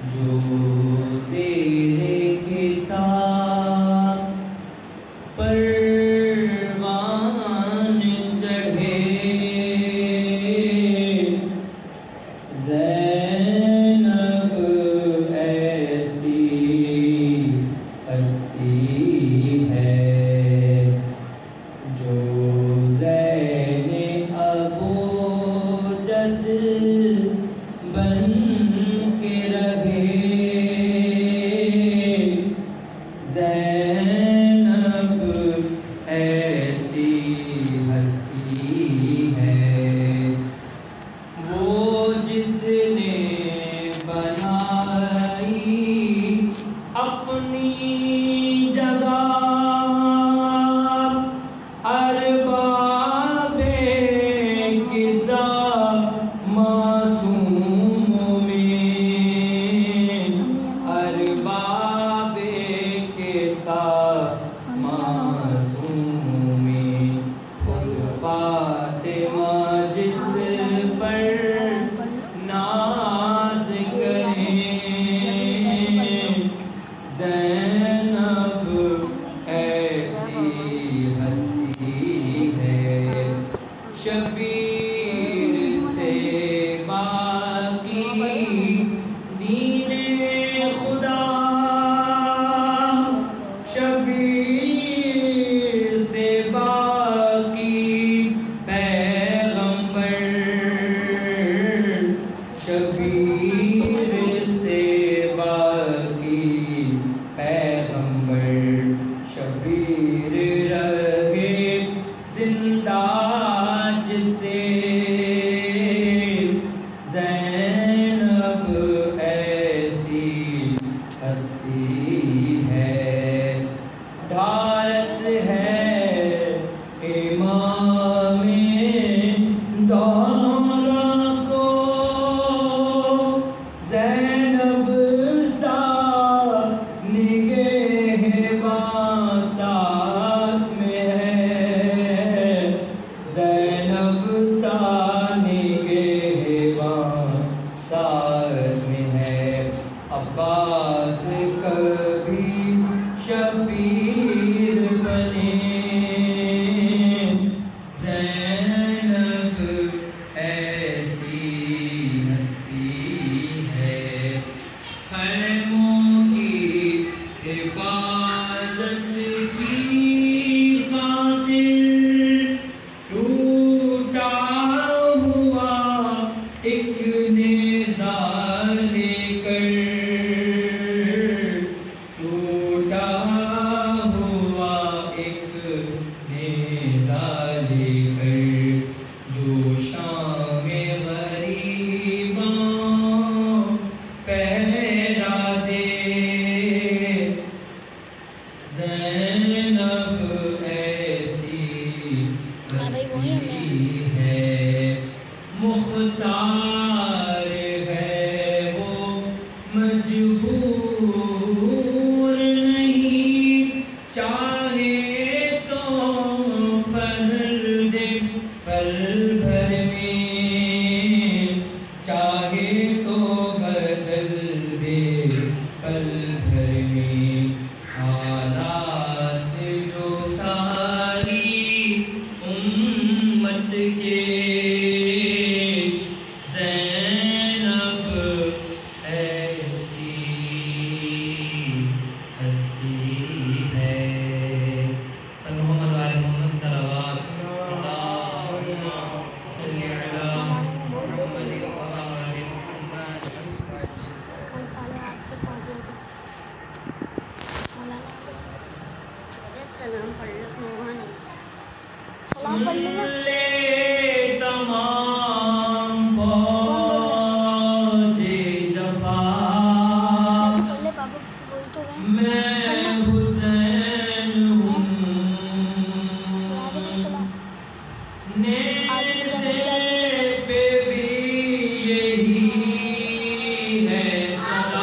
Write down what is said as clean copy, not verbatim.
جو تیرے کے ساتھ پروان چڑھے زینب ایسی ہستی ہے جو زین ابو جد بن کے رہے زینب ایسی ہستی ہے وہ جس نے بنائی اپنی جگہ ارباب قضا معصوموں میں ارباب قضا معصوموں میں خود فاطمہ جس پر ناز کریں زینب ایسی ہستی ہے شبیر سے باقی دین خدا شبیر سے باقی پیغمبر شبیر سے باقی پیغمبر شبیر رہے زندہ جسے زینب ایسی ہستی ہے ڈھارس ہے امام دونوں کو زینب سا نگہباں ساتھ میں ہے زینب سا نگہباں ساتھ میں ہے عباس کبھی شبیر بنے زینب ایسی ہستی ہے خیموں کی حفاظت کی خاطر ٹوٹا ہوا ایک نیزہ لے کر ٹوٹا ہوا ایک نیزہ لے کر جو شام غریباں پہرا دے زینب ایسی ہستی ہے مختار ہے وہ مجبور نہیں چاہے تو بدل دے پل بھر میں چاہے تو بدل دے پل بھر میں حالات جو ساری امت کے زینب ایسی ہستی ہے محمد وآل محمد صلوات اللہم صلی علی محمد وآل محمد سلام پڑھ سن لے تمام فوج جفا میں حسین ہوں نیزے پہ بھی یہی ہے صدا